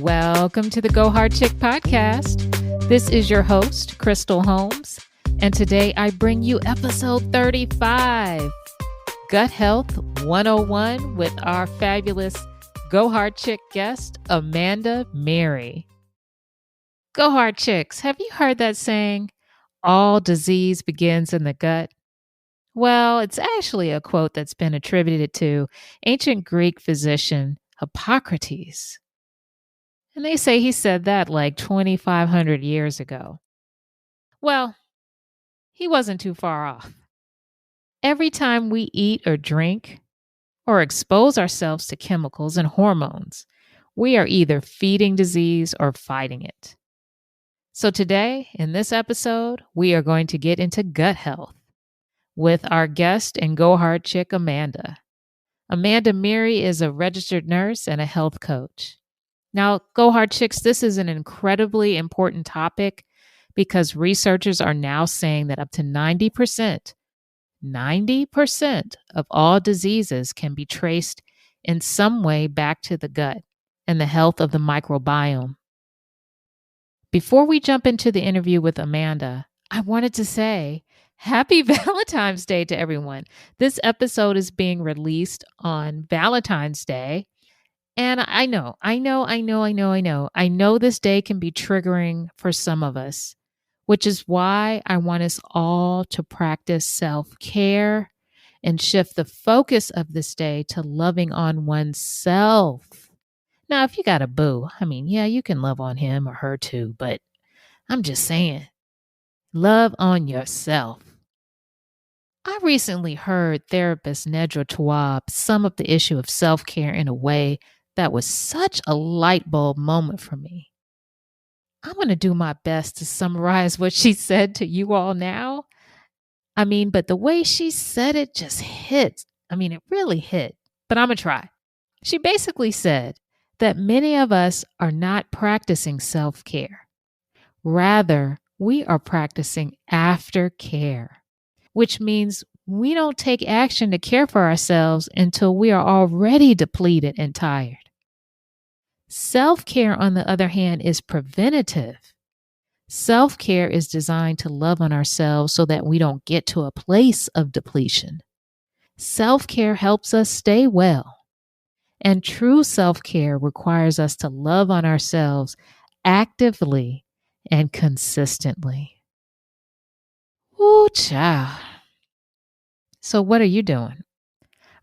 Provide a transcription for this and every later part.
Welcome to the Go Hard Chick podcast. This is your host, Crystal Holmes, and today I bring you episode 35, Gut Health 101 with our fabulous Go Hard Chick guest, Meri. Go Hard Chicks, have you heard that saying, all disease begins in the gut? Well, it's actually a quote that's been attributed to ancient Greek physician Hippocrates. And they say he said that like 2,500 years ago. Well, he wasn't too far off. Every time we eat or drink or expose ourselves to chemicals and hormones, we are either feeding disease or fighting it. So today, in this episode, we are going to get into gut health with our guest and Go Hard Chick, Amanda. Meri is a registered nurse and a health coach. Now, Go Hard Chicks, this is an incredibly important topic because researchers are now saying that up to 90% of all diseases can be traced in some way back to the gut and the health of the microbiome. Before we jump into the interview with Amanda, I wanted to say Happy Valentine's Day to everyone. This episode is being released on Valentine's Day. And I know this day can be triggering for some of us, which is why I want us all to practice self-care and shift the focus of this day to loving on oneself. Now, if you got a boo, you can love on him or her too, but I'm just saying, love on yourself. I recently heard therapist Nedra Tawwab sum up the issue of self-care in a way that was such a light bulb moment for me. I'm going to do my best to summarize what she said to you all now. But the way she said it just hit. It really hit, but I'm going to try. She basically said that many of us are not practicing self-care. Rather, we are practicing aftercare, which means we don't take action to care for ourselves until we are already depleted and tired. Self-care, on the other hand, is preventative. Self-care is designed to love on ourselves so that we don't get to a place of depletion. Self-care helps us stay well. And true self-care requires us to love on ourselves actively and consistently. Ooh, child. So what are you doing?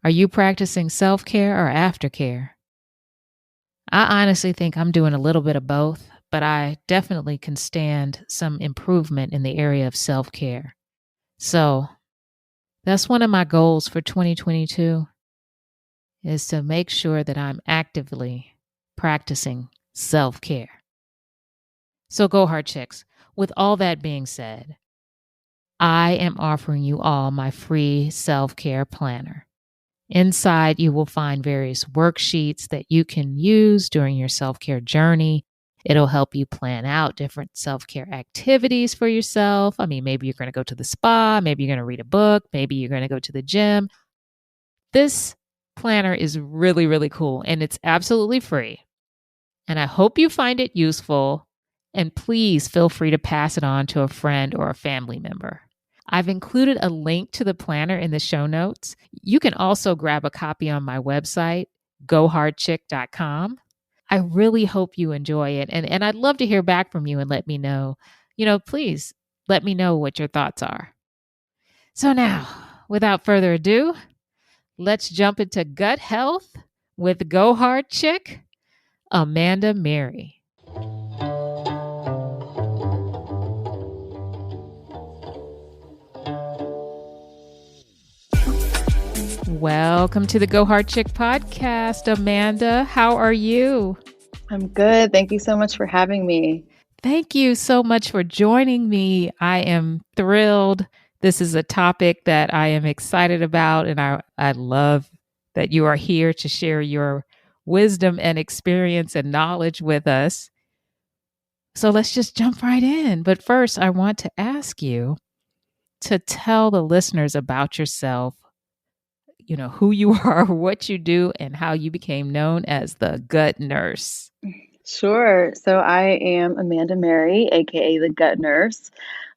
Are you practicing self-care or aftercare? I honestly think I'm doing a little bit of both, but I definitely can stand some improvement in the area of self-care. So that's one of my goals for 2022 is to make sure that I'm actively practicing self-care. So Go Hard Chicks, with all that being said, I am offering you all my free self-care planner. Inside, you will find various worksheets that you can use during your self-care journey. It'll help you plan out different self-care activities for yourself. Maybe you're going to go to the spa, maybe you're going to read a book, maybe you're going to go to the gym. This planner is really, really cool, and it's absolutely free. And I hope you find it useful, and please feel free to pass it on to a friend or a family member. I've included a link to the planner in the show notes. You can also grab a copy on my website, gohardchick.com. I really hope you enjoy it. And I'd love to hear back from you and let me know. Please let me know what your thoughts are. So now, without further ado, let's jump into gut health with Go Hard Chick, Meri. Welcome to the Go Hard Chick podcast, Amanda. How are you? I'm good. Thank you so much for having me. Thank you so much for joining me. I am thrilled. This is a topic that I am excited about, and I love that you are here to share your wisdom and experience and knowledge with us. So let's just jump right in. But first, I want to ask you to tell the listeners about yourself, who you are, what you do, and how you became known as the gut nurse. Sure. So I am Amanda Meri, aka the gut nurse.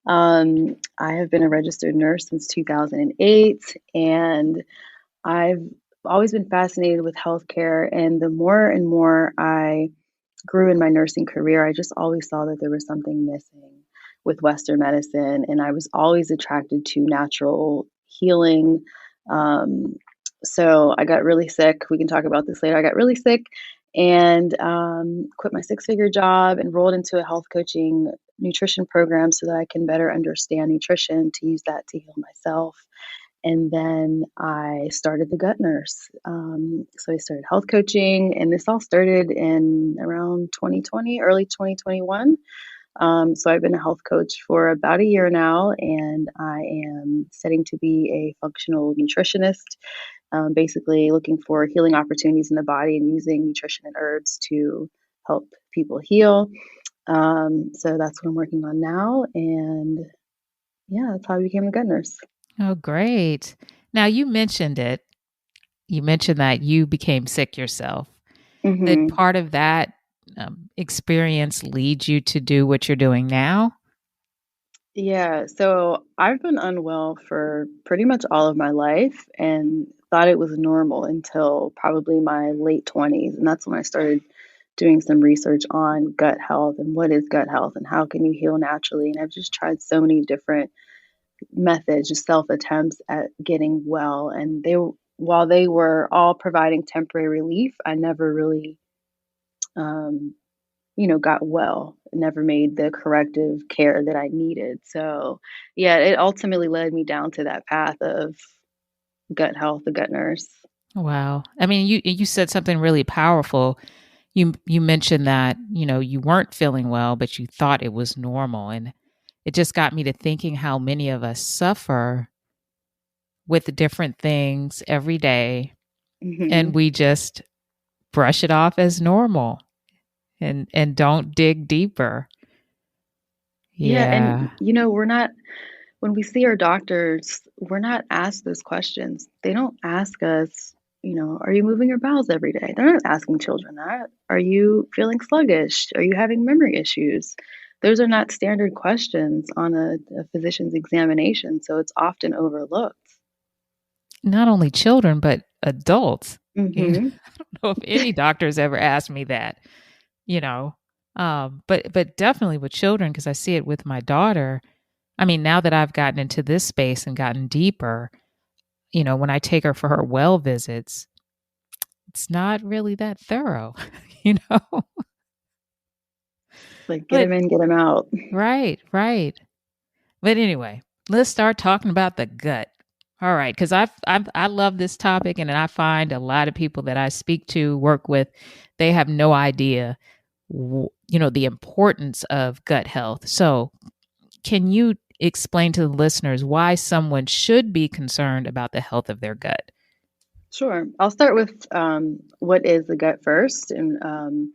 I have been a registered nurse since 2008, and I've always been fascinated with healthcare. And the more and more I grew in my nursing career, I just always saw that there was something missing with Western medicine, and I was always attracted to natural healing. Um, so I got really sick. We can talk about this later. I got really sick and quit my six-figure job, enrolled into a health coaching nutrition program so that I can better understand nutrition to use that to heal myself. And then I started the gut nurse. So I started health coaching, and this all started in around 2020, early 2021. So I've been a health coach for about a year now, and I am studying to be a functional nutritionist, basically looking for healing opportunities in the body and using nutrition and herbs to help people heal. So that's what I'm working on now. And yeah, that's how I became a gut nurse. Oh, great. Now, you mentioned it. You mentioned that you became sick yourself. Did hmm part of that experience lead you to do what you're doing now? Yeah, so I've been unwell for pretty much all of my life and thought it was normal until probably my late 20s. And that's when I started doing some research on gut health and what is gut health and how can you heal naturally. And I've just tried so many different methods, just self attempts at getting well. And while they were all providing temporary relief, I never really um, got well, never made the corrective care that I needed. So, yeah, it ultimately led me down to that path of gut health, the gut nurse. Wow. I mean, you said something really powerful. You mentioned that, you weren't feeling well, but you thought it was normal, and it just got me to thinking how many of us suffer with different things every day, and hmm we just brush it off as normal and don't dig deeper. Yeah, and Yeah. we're not when we see our doctors, we're not asked those questions. They don't ask us, are you moving your bowels every day? They're not asking children that. Are you feeling sluggish? Are you having memory issues? Those are not standard questions on a physician's examination, so it's often overlooked. Not only children, but adults. hmm I don't know if any doctors ever asked me that, you know. But definitely with children, because I see it with my daughter. I mean, now that I've gotten into this space and gotten deeper, when I take her for her well visits, it's not really that thorough, you know. Like, get But them in, get them out. right, right. But anyway, let's start talking about the gut. All right, because I love this topic, and I find a lot of people that I speak to, work with, they have no idea, the importance of gut health. So, can you explain to the listeners why someone should be concerned about the health of their gut? Sure. I'll start with what is the gut first. And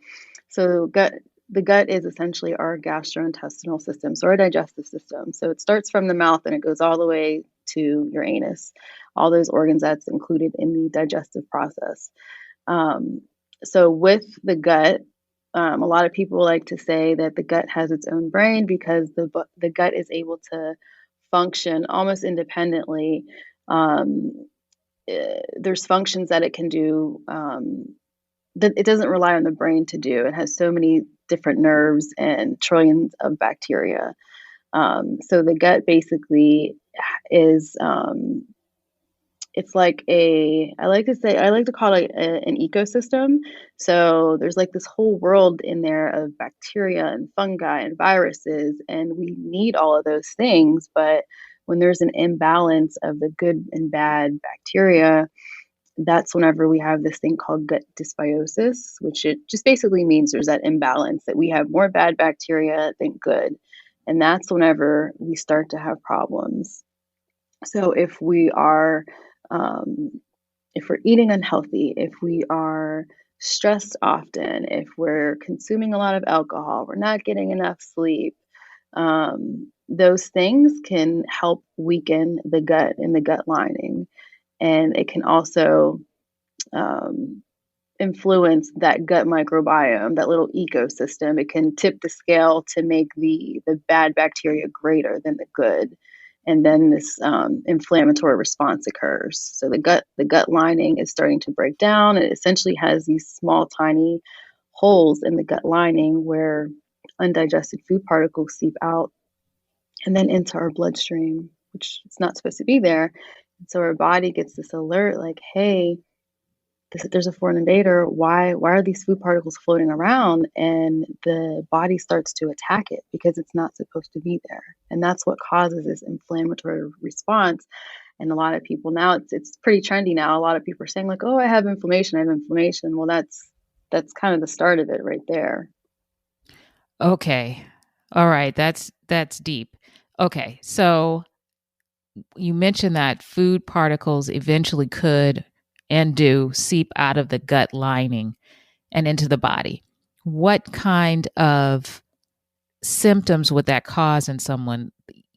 so, the gut is essentially our gastrointestinal system, so our digestive system. So, it starts from the mouth and it goes all the way to your anus, all those organs that's included in the digestive process. Um, so, with the gut, a lot of people like to say that the gut has its own brain because the gut is able to function almost independently. Um, there's functions that it can do that it doesn't rely on the brain to do. It has so many different nerves and trillions of bacteria. So the gut basically is it's like I like to call it an ecosystem. So there's like this whole world in there of bacteria and fungi and viruses, and we need all of those things. But when there's an imbalance of the good and bad bacteria, that's whenever we have this thing called gut dysbiosis, which it just basically means there's that imbalance that we have more bad bacteria than good. And that's whenever we start to have problems. So um, if we're eating unhealthy, if we are stressed often, if we're consuming a lot of alcohol, we're not getting enough sleep, those things can help weaken the gut and the gut lining. And it can also um, influence that gut microbiome, that little ecosystem. It can tip the scale to make the bad bacteria greater than the good, and then this inflammatory response occurs. So the gut lining is starting to break down. It essentially has these small, tiny holes in the gut lining where undigested food particles seep out and then into our bloodstream, which it's not supposed to be there. And so our body gets this alert, like, hey, there's a foreign invader. Why are these food particles floating around? And the body starts to attack it because it's not supposed to be there. And that's what causes this inflammatory response. And a lot of people now, it's pretty trendy now. A lot of people are saying like, oh, I have inflammation. I have inflammation. Well, that's kind of the start of it right there. Okay. All right. That's deep. Okay. So you mentioned that food particles eventually could and do seep out of the gut lining and into the body. What kind of symptoms would that cause in someone?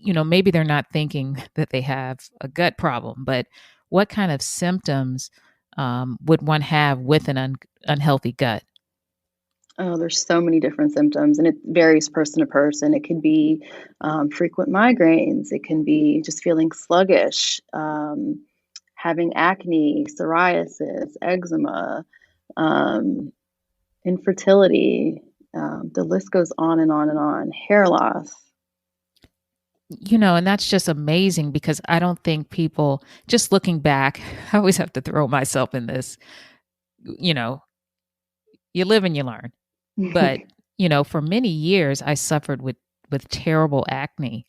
Maybe they're not thinking that they have a gut problem, but what kind of symptoms would one have with an unhealthy gut? Oh, there's so many different symptoms, and it varies person to person. It can be frequent migraines. It can be just feeling sluggish, having acne, psoriasis, eczema, um, infertility. The list goes on and on and on. Hair loss. And that's just amazing because I don't think people, just looking back, I always have to throw myself in this, you know, you live and you learn. But, for many years, I suffered with terrible acne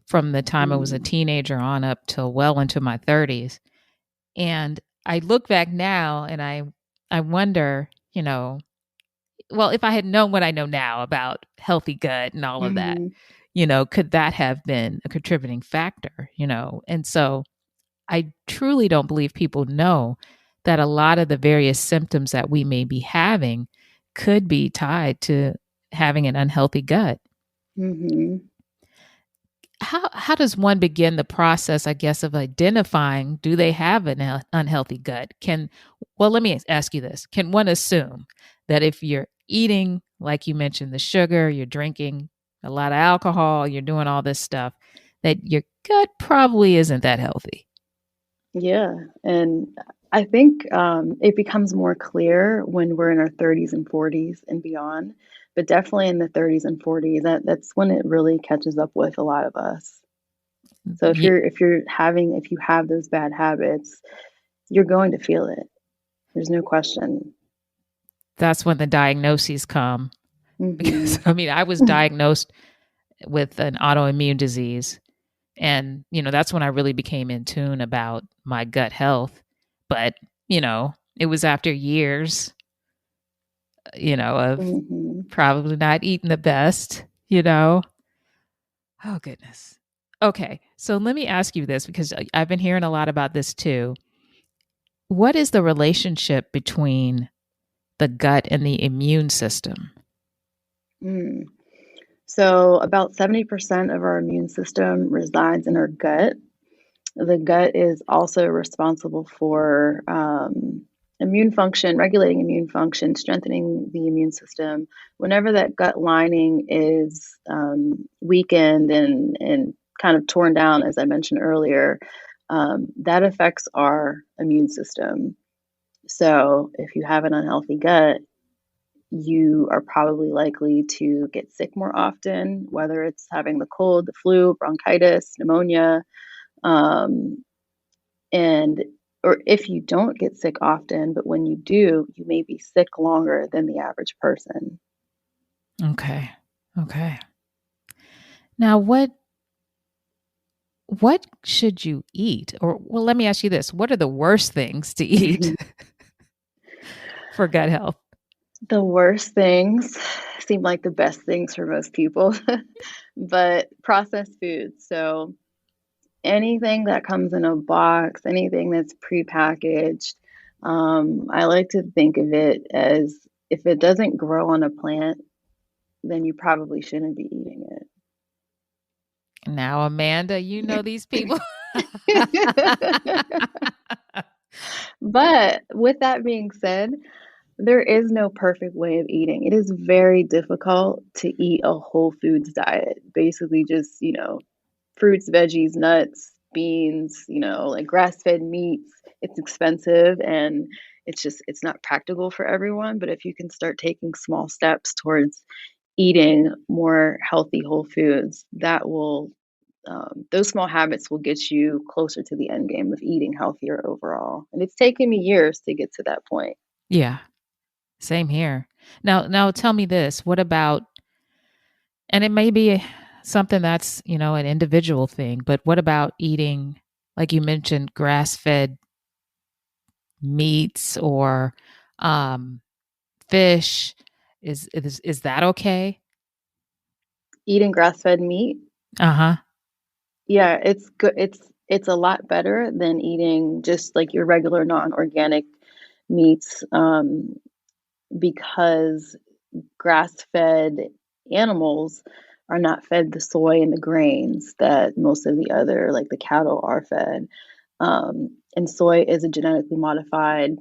from the time I was a Mm, teenager on up till well into my 30s. And I look back now and I wonder, well, if I had known what I know now about healthy gut and all of that, mhm, could that have been a contributing factor, And so I truly don't believe people know that a lot of the various symptoms that we may be having could be tied to having an unhealthy gut. mhm. How does one begin the process, I guess, of identifying do they have an unhealthy gut? Well, let me ask you this. Can one assume that if you're eating, like you mentioned, the sugar, you're drinking a lot of alcohol, you're doing all this stuff, that your gut probably isn't that healthy? Yeah, and I think it becomes more clear when we're in our 30s and 40s and beyond, but definitely in the 30s and 40s, that's when it really catches up with a lot of us. So if Ye- you have those bad habits, you're going to feel it. There's no question. That's when the diagnoses come. Because, Hmm. I mean, I was diagnosed with an autoimmune disease. And, that's when I really became in tune about my gut health. But, it was after years, of Hmm. probably not eating the best. Oh, goodness. Okay. So let me ask you this because I've been hearing a lot about this too. What is the relationship between the gut and the immune system? Mm. So about 70% of our immune system resides in our gut. The gut is also responsible for immune function, regulating immune function, strengthening the immune system. Whenever that gut lining is weakened and kind of torn down, as I mentioned earlier, that affects our immune system. So if you have an unhealthy gut, you are probably likely to get sick more often, whether it's having the cold, the flu, bronchitis, pneumonia. Um, and or if you don't get sick often, but when you do, you may be sick longer than the average person. Okay. Okay. Now, what should you eat? Or, well, let me ask you this. What are the worst things to eat for gut health? The worst things seem like the best things for most people, but processed foods. So anything that comes in a box, anything that's prepackaged, I like to think of it as if it doesn't grow on a plant, then you probably shouldn't be eating Now, Amanda, you know these people. it. But with that being said, There is no perfect way of eating. It is very difficult to eat a whole foods diet. Basically, just, fruits, veggies, nuts, beans, like grass-fed meats. It's expensive and it's not practical for everyone. But if you can start taking small steps towards eating more healthy whole foods, those small habits will get you closer to the end game of eating healthier overall. And it's taken me years to get to that point. Yeah, same here. Now tell me this. What about, and it may be something that's, an individual thing, but what about eating, like you mentioned, grass-fed meats or um fish? Is that okay? Eating grass-fed meat, Uh-huh. yeah, it's good. It's a lot better than eating just like your regular non-organic meats, because grass-fed animals are not fed the soy and the grains that most of the other, like the cattle, are fed. And soy is a genetically modified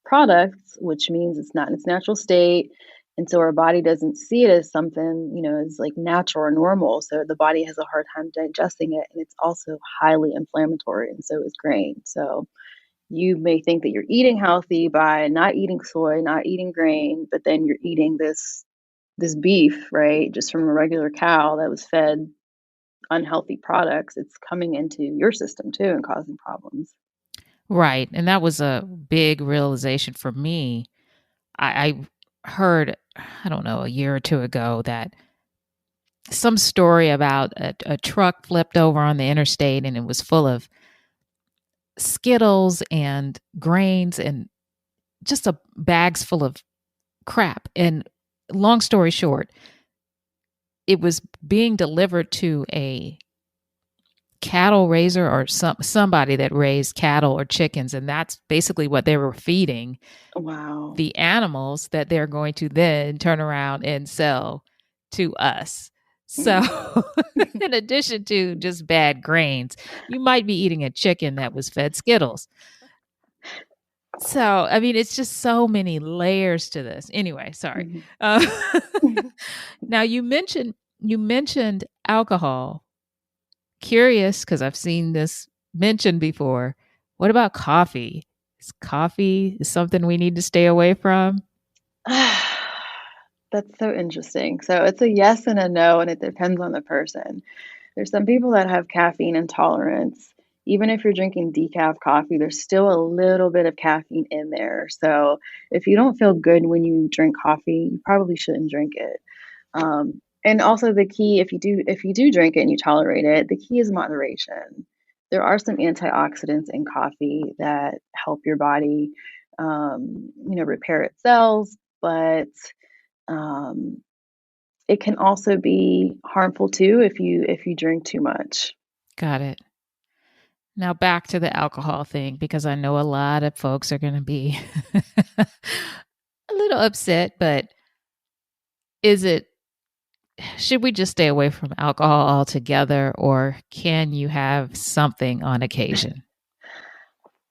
product, which means it's not in its natural state. And so our body doesn't see it as something, as like natural or normal. So the body has a hard time digesting it. And it's also highly inflammatory, and so is grain. So you may think that you're eating healthy by not eating soy, not eating grain, but then you're eating this beef, right? Just from a regular cow that was fed unhealthy products. It's coming into your system too and causing problems. Right. And that was a big realization for me. I heard, I don't know, a year or two ago that some story about a truck flipped over on the interstate and it was full of Skittles and grains and just a bags full of crap. And long story short, it was being delivered to a cattle raiser or somebody that raised cattle or chickens, and that's basically what they were feeding Wow. the animals that they're going to then turn around and sell to us. So, Mm. in addition to just bad grains, you might be eating a chicken that was fed Skittles. So, I mean, it's just so many layers to this. Anyway, sorry. Mhm. Uh, now you mentioned alcohol. Curious because I've seen this mentioned before. What about coffee? Is coffee something we need to stay away from? That's so interesting. So it's a yes and a no, and it depends on the person. There's some people that have caffeine intolerance. Even if you're drinking decaf coffee, there's still a little bit of caffeine in there. So if you don't feel good when you drink coffee, you probably shouldn't drink it. And also the key, if you do drink it and you tolerate it, the key is moderation. There are some antioxidants in coffee that help your body, repair its cells, but um, it can also be harmful too if you drink too much. Got it. Now back to the alcohol thing because I know a lot of folks are going to be a little upset, but is it should we just stay away from alcohol altogether or can you have something on occasion?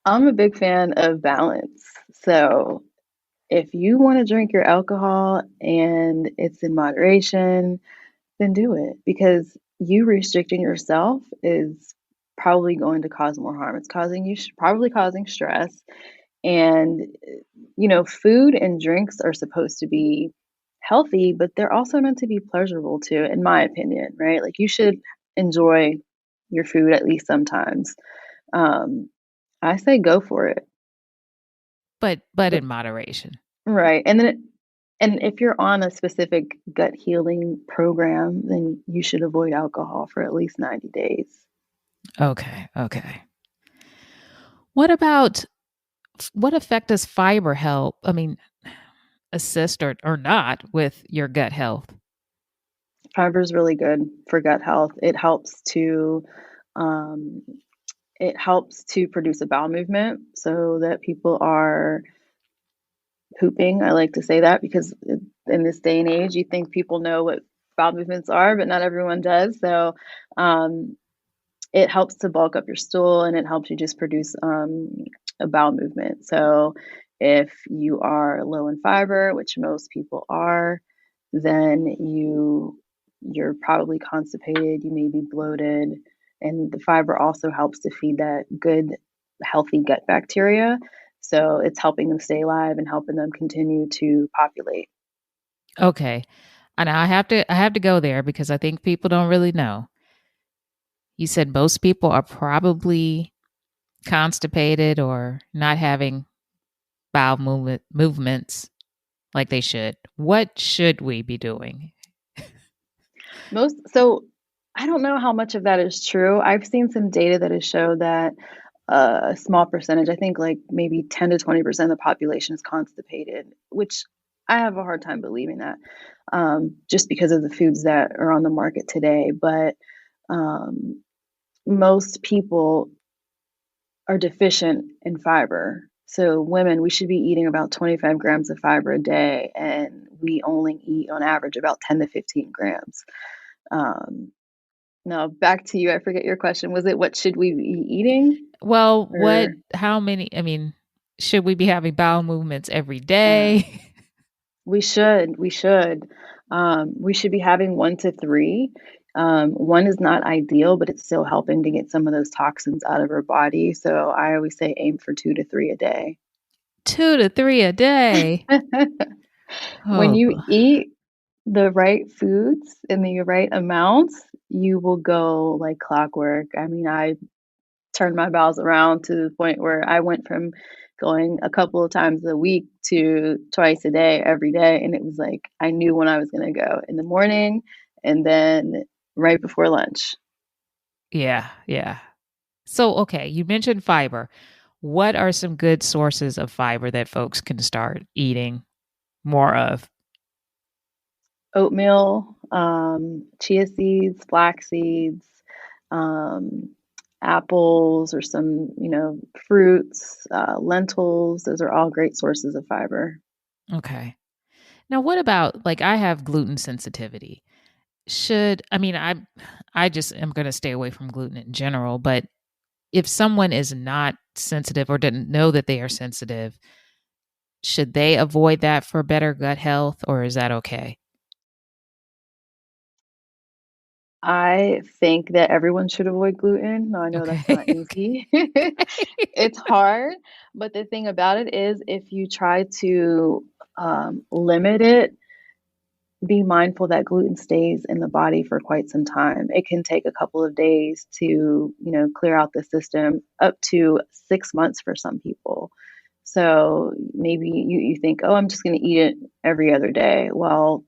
I'm a big fan of balance. So if you want to drink your alcohol and it's in moderation, then do it because you restricting yourself is probably going to cause more harm. It's probably causing stress. And, food and drinks are supposed to be healthy, but they're also meant to be pleasurable too, in my opinion, right? Like you should enjoy your food at least sometimes. Um, I say go for it. But But in moderation. right. And if you're on a specific gut healing program, then you should avoid alcohol for at least 90 days. Okay, okay. What about what effect does fiber help? I mean, assist or not with your gut health? Fiber is really good for gut health. Um, it helps to produce a bowel movement so that people are pooping. I like to say that because in this day and age, you think people know what bowel movements are, but not everyone does. So um, it helps to bulk up your stool and it helps you just produce a bowel movement. So If you are low in fiber, which most people are, then you're probably constipated, you may be bloated, and the fiber also helps to feed that good healthy gut bacteria. So it's helping them stay alive and helping them continue to populate. Okay. And I have to go there because I think people don't really know. You said most people are probably constipated or not having bowel movements like they should. What should we be doing? So I don't know how much of that is true. I've seen some data that has showed that a small percentage, I think like maybe 10 to 20% of the population is constipated, which I have a hard time believing that, just because of the foods that are on the market today. But um, most people are deficient in fiber. So women, we should be eating about 25 grams of fiber a day, and we only eat on average about 10 to 15 grams. Um, Now back to you. I forget your question. Was it what should we be eating? Well, Or how many, I mean, should we be having bowel movements every uh, day? we should be having 1 to 3. One is not ideal, but it's still helping to get some of those toxins out of our body. So I always say aim for 2 to 3 a day. 2 to 3 a day. When Oh, you eat the right foods in the right amounts, you will go like clockwork. I mean, I turned my bowels around to the point where I went from going a couple of times a week to twice a day, every day. And it was like I knew when I was going to go in the morning and then right before lunch. yeah, yeah. So, okay, you mentioned fiber. What are some good sources of fiber that folks can start eating more of? Oatmeal, chia seeds, flax seeds, um, apples, or some, fruits, lentils. Those are all great sources of fiber. Okay. Now, what about like I have gluten sensitivity? Should I mean I just am going to stay away from gluten in general, but if someone is not sensitive or didn't know that they are sensitive, should they avoid that for better gut health or is that okay? I think that everyone should avoid gluten. Now, I know that's Okay. not easy. It's hard, but the thing about it is if you try to limit it, be mindful that gluten stays in the body for quite some time. It can take a couple of days to, clear out the system, up to 6 months for some people. So maybe you think, oh, I'm just going to eat it every other day. Well,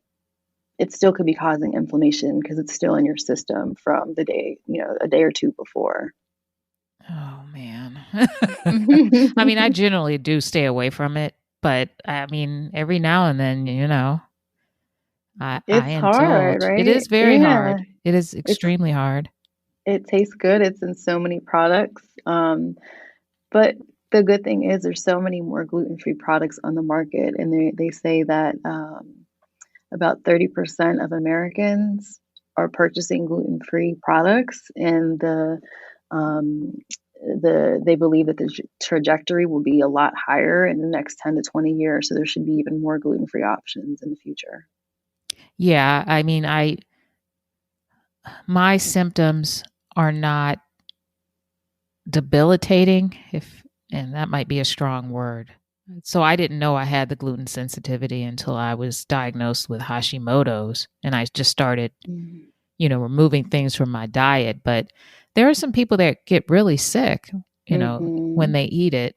it still could be causing inflammation because it's still in your system from the day, a day or two before. Oh man. I mean, I generally do stay away from it, but I mean, every now and then, I It's hard, indulge. It right? is very Yeah. hard. It is It's extremely hard. it tastes good. It's in so many products. But the good thing is there's so many more gluten-free products on the market, and they say that about 30% of Americans are purchasing gluten-free products, and um, they believe that the trajectory will be a lot higher in the next 10 to 20 years. So there should be even more gluten-free options in the future. Yeah, I mean, I my symptoms are not debilitating if and that might be a strong word. So I didn't know I had the gluten sensitivity until I was diagnosed with Hashimoto's and I just started, Mm. removing things from my diet, but there are some people that get really sick, when Mhm. they eat it.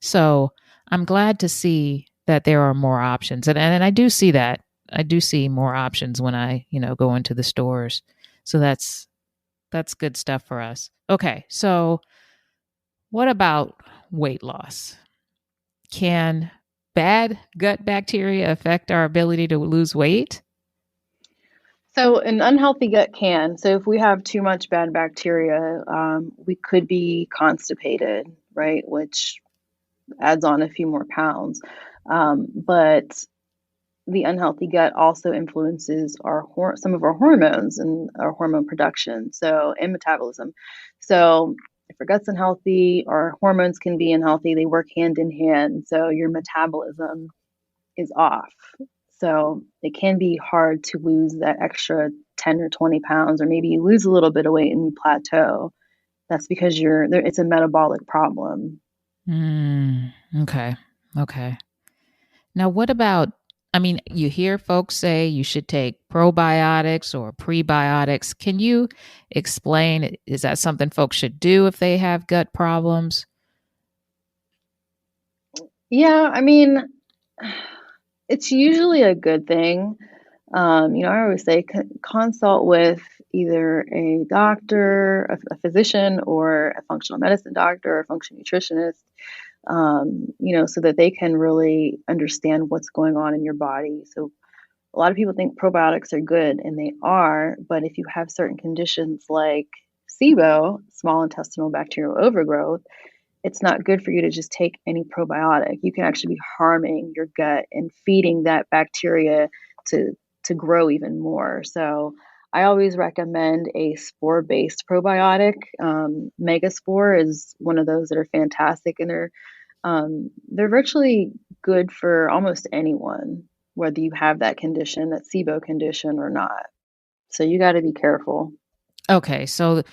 So I'm glad to see that there are more options. And I do see that. I do see more options when I, go into the stores. So that's good stuff for us. Okay. So what about weight loss? Can bad gut bacteria affect our ability to lose weight? So an unhealthy gut can. So if we have too much bad bacteria, we could be constipated, right? Which adds on a few more pounds. But the unhealthy gut also influences some of our hormones and our hormone production, and metabolism. So if our gut's unhealthy, our hormones can be unhealthy. They work hand in hand. So your metabolism is off. So it can be hard to lose that extra 10 or 20 pounds, or maybe you lose a little bit of weight and you plateau. That's because you're there, it's a metabolic problem. Okay. Okay. Now, what about, I mean, you hear folks say you should take probiotics or prebiotics. Can you explain? Is that something folks should do if they have gut problems? Yeah, I mean, it's usually a good thing. I always say consult with either a doctor, a physician, or a functional medicine doctor or a functional nutritionist, so that they can really understand what's going on in your body. So a lot of people think probiotics are good, and they are, but if you have certain conditions like SIBO, small intestinal bacterial overgrowth, it's not good for you to just take any probiotic. You can actually be harming your gut and feeding that bacteria to to grow even more. So I always recommend a spore-based probiotic. Megaspore is one of those that are fantastic, and they're virtually good for almost anyone, whether you have that condition, that SIBO condition, or not. So you got to be careful. Okay. So,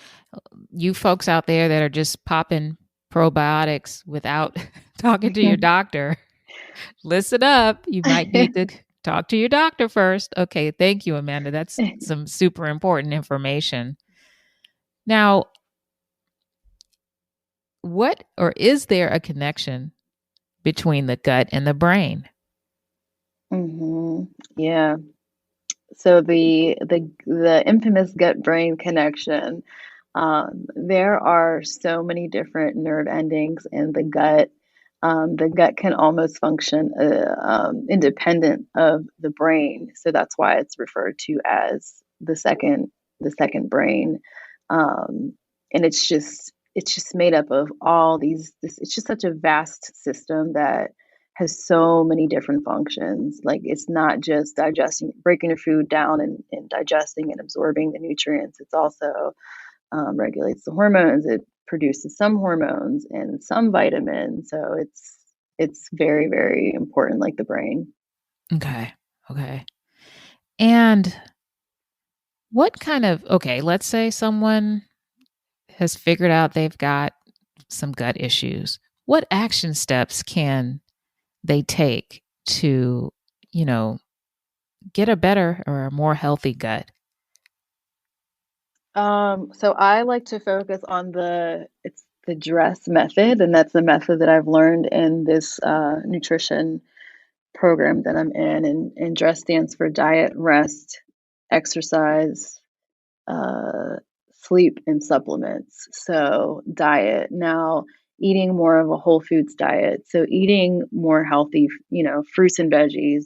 you folks out there that are just popping probiotics without talking to your doctor, listen up. You might need to talk to your doctor first. Okay. Thank you, Amanda. That's some super important information. Now, what or is there a connection between the gut and the brain? Yeah. So the infamous gut brain connection. There are so many different nerve endings in the gut. The gut can almost function independent of the brain, so that's why it's referred to as the second brain. Um, and it's just made up of all these. It's just such a vast system that has so many different functions. Like it's not just digesting, breaking your food down and digesting and absorbing the nutrients. It's also regulates the hormones. It produces some hormones and some vitamins. So it's very, very important, like the brain. Okay. Okay. And what kind of, okay, let's say someone has figured out they've got some gut issues. What action steps can they take to, you know, get a better or a more healthy gut? So I like to focus on it's the dress method, and that's the method that I've learned in this nutrition program that I'm in. And dress stands for diet, rest, exercise, uh, sleep, and supplements. So diet now. Eating more of a whole foods diet. So eating more healthy, fruits and veggies,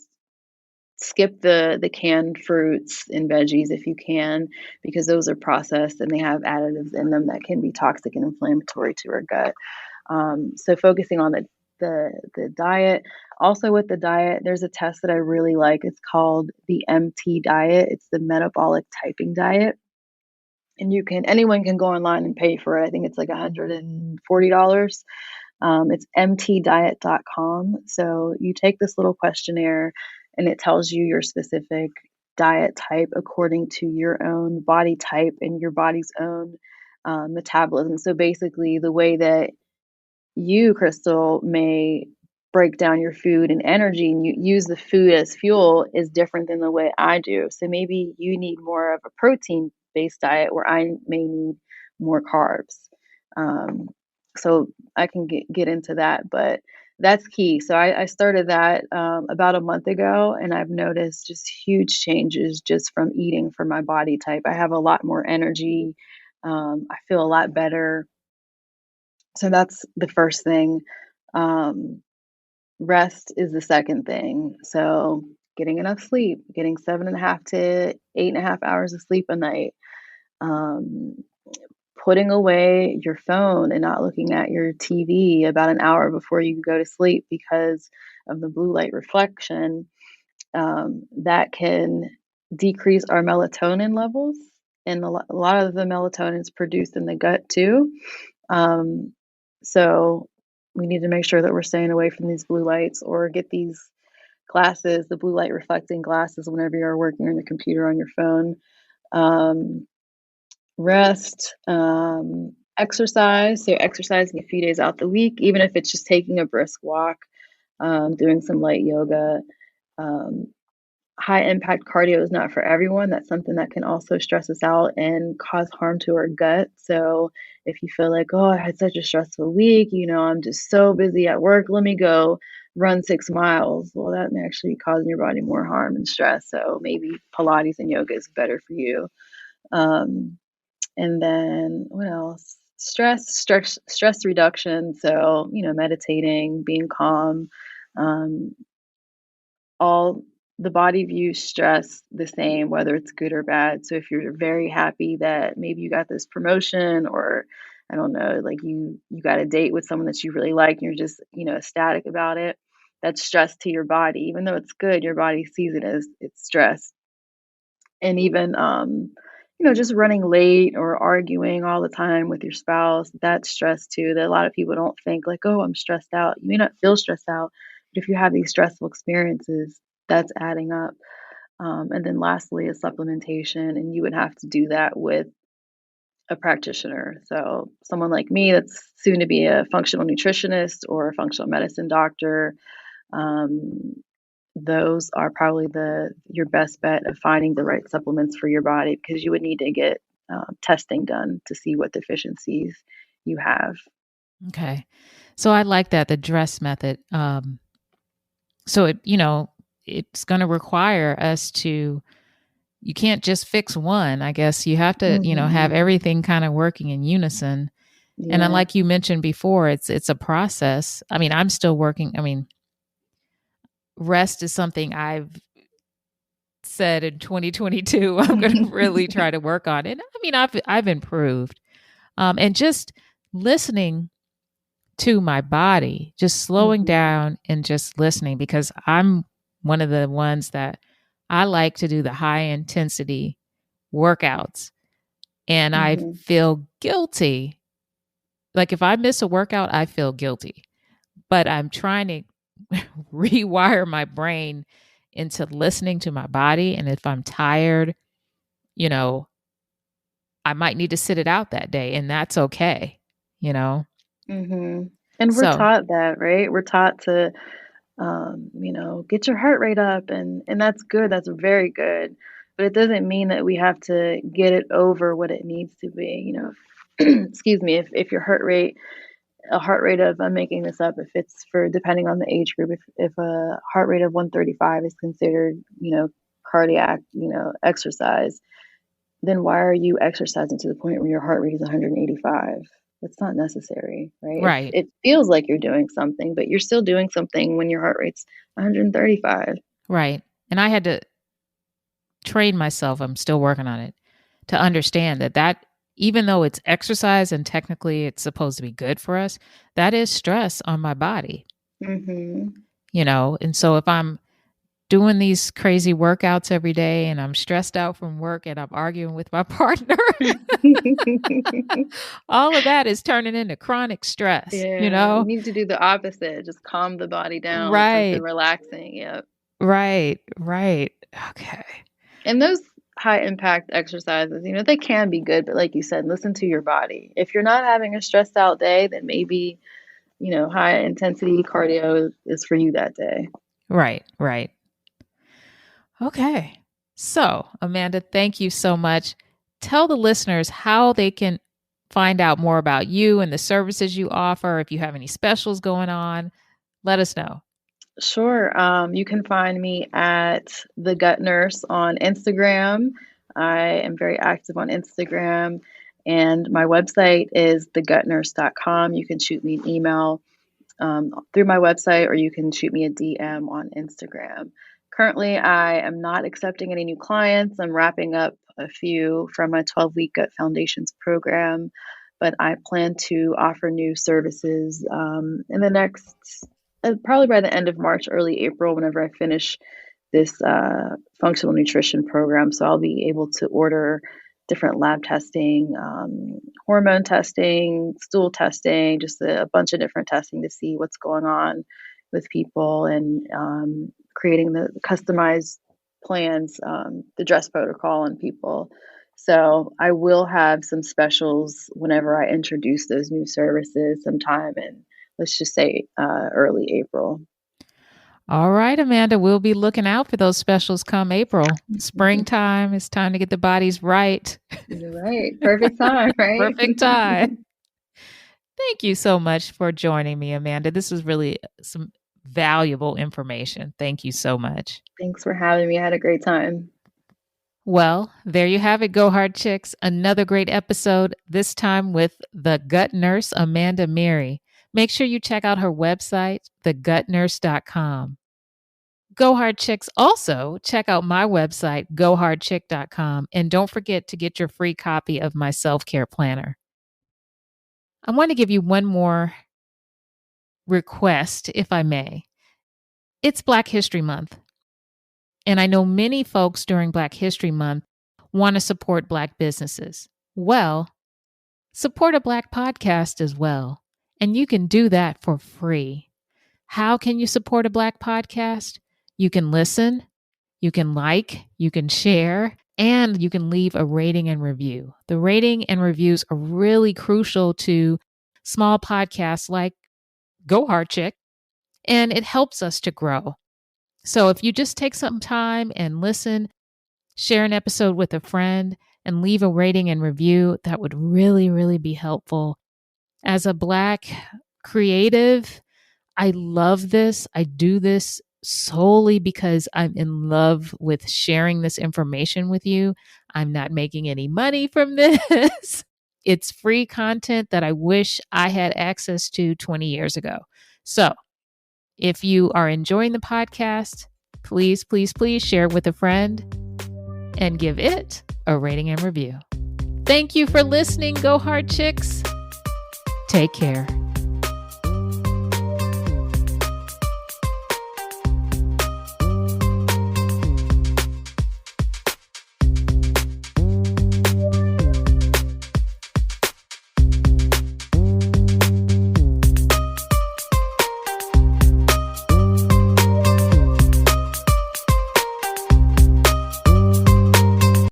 skip the canned fruits and veggies if you can, because those are processed and they have additives in them that can be toxic and inflammatory to our gut. So focusing on the diet. Also with the diet, there's a test that I really like. It's called the MT diet. It's the metabolic typing diet. And anyone can go online and pay for it. I think it's like $140. It's mtdiet.com. So you take this little questionnaire and it tells you your specific diet type according to your own body type and your body's own metabolism. So basically, the way that you, Crystal, may break down your food and energy and you use the food as fuel is different than the way I do. So maybe you need more of a protein based diet where I may need more carbs. Um, so I can get into that, but that's key. So I started that about a month ago, and I've noticed just huge changes just from eating for my body type. I have a lot more energy. I feel a lot better. So that's the first thing. Um, Rest is the second thing. So getting enough sleep, getting 7.5 to 8.5 hours of sleep a night. Um, Putting away your phone and not looking at your TV about an hour before you go to sleep because of the blue light reflection. That can decrease our melatonin levels. And a lot of the melatonin is produced in the gut too. Um, so we need to make sure that we're staying away from these blue lights or get these glasses, the blue light reflecting glasses, whenever you're working on your computer, on your phone. Um, Rest, exercise. So exercising a few days out the week, even if it's just taking a brisk walk, doing some light yoga. Um, High impact cardio is not for everyone. That's something that can also stress us out and cause harm to our gut. So if you feel like, oh, I had such a stressful week, I'm just so busy at work, let me go run 6 miles. Well, that may actually be causing your body more harm and stress. So maybe Pilates and yoga is better for you. Um, and then what else? Stress reduction. So, meditating, being calm, um, all the body views stress the same, whether it's good or bad. So if you're very happy that maybe you got this promotion, or I don't know, like you got a date with someone that you really like and you're just, ecstatic about it, that's stress to your body. Even though it's good, your body sees it as it's stress. And even just running late or arguing all the time with your spouse, that's stress too. That a lot of people don't think like, oh, I'm stressed out. You may not feel stressed out, but if you have these stressful experiences, that's adding up. And then lastly is supplementation, and you would have to do that with a practitioner. So someone like me that's soon to be a functional nutritionist or a functional medicine doctor. um, those are probably the your best bet of finding the right supplements for your body, because you would need to get testing done to see what deficiencies you have. Okay. So I like that, the dress method. So it's going to require us to, you can't just fix one. I guess you have to, have Hmm. everything kind of working in unison. And then, Yeah. like you mentioned before, it's a process. I mean, I'm still working. I mean, rest is something I've said in 2022 I'm going to really try to work on it. I mean, I've improved. And just listening to my body, just slowing Hmm. down and just listening, because I'm one of the ones that I like to do the high intensity workouts, and I Hmm. feel guilty. Like if I miss a workout, I feel guilty, but I'm trying to rewire my brain into listening to my body. And if I'm tired, you know, I might need to sit it out that day, and that's okay, you know? Hmm. And we're So, taught that, right? We're taught to, get your heart rate up, and that's good. That's very good. But it doesn't mean that we have to get it over what it needs to be. Excuse me, if your heart rate, a heart rate of, I'm making this up, if it's for, depending on the age group, if a heart rate of 135 is considered, cardiac, exercise, then why are you exercising to the point where your heart rate is 185? That's not necessary, right? right, It feels like you're doing something, but you're still doing something when your heart rate's 135. right. And I had to train myself, I'm still working on it, to understand that even though it's exercise and technically it's supposed to be good for us, that is stress on my body, Mm-hmm. And so if I'm doing these crazy workouts every day and I'm stressed out from work and I'm arguing with my partner, all of that is turning into chronic stress, Yeah, you need to do the opposite. Just calm the body down with something Right, relaxing. Yep. right, right. Okay. And those high impact exercises, they can be good, but like you said, listen to your body. If you're not having a stressed out day, then maybe, high intensity cardio is for you that day. Right, right. Okay. So, Amanda, thank you so much. Tell the listeners how they can find out more about you and the services you offer. If you have any specials going on, let us know. Sure. You can find me at the Gut Nurse on Instagram. I am very active on Instagram, and my website is thegutnurse.com. You can shoot me an email through my website, or you can shoot me a DM on Instagram. Currently, I am not accepting any new clients. I'm wrapping up a few from my 12-week Gut Foundations program, but I plan to offer new services in the next, probably by the end of March, early April, whenever I finish this functional nutrition program. So I'll be able to order different lab testing, hormone testing, stool testing, just a bunch of different testing to see what's going on with people, and creating the customized plans, the dress protocol on people. So I will have some specials whenever I introduce those new services sometime in, let's just say, early April. All right, Amanda, we'll be looking out for those specials come April. Springtime, it's time to get the bodies right. You're right. Perfect time, right? Perfect time. Thank you so much for joining me, Amanda. This was really some valuable information. Thank you so much. Thanks for having me. I had a great time. Well, there you have it, Go Hard Chicks. Another great episode, this time with the gut nurse, Amanda Meri. Make sure you check out her website, thegutnurse.com. Go Hard Chicks, also check out my website, gohardchick.com. And don't forget to get your free copy of my self-care planner. I want to give you one more request, if I may. It's Black History Month. And I know many folks during Black History Month want to support Black businesses. Well, support a Black podcast as well. And you can do that for free. How can you support a Black podcast? You can listen, you can like, you can share, and you can leave a rating and review. The rating and reviews are really crucial to small podcasts like Go Hard Chick, and it helps us to grow. So if you just take some time and listen, share an episode with a friend, and leave a rating and review, that would really, really be helpful. As a Black creative, I love this. I do this solely because I'm in love with sharing this information with you. I'm not making any money from this. It's free content that I wish I had access to 20 years ago. So if you are enjoying the podcast, please, please, please share it with a friend and give it a rating and review. Thank you for listening, Go Hard Chicks. Take care.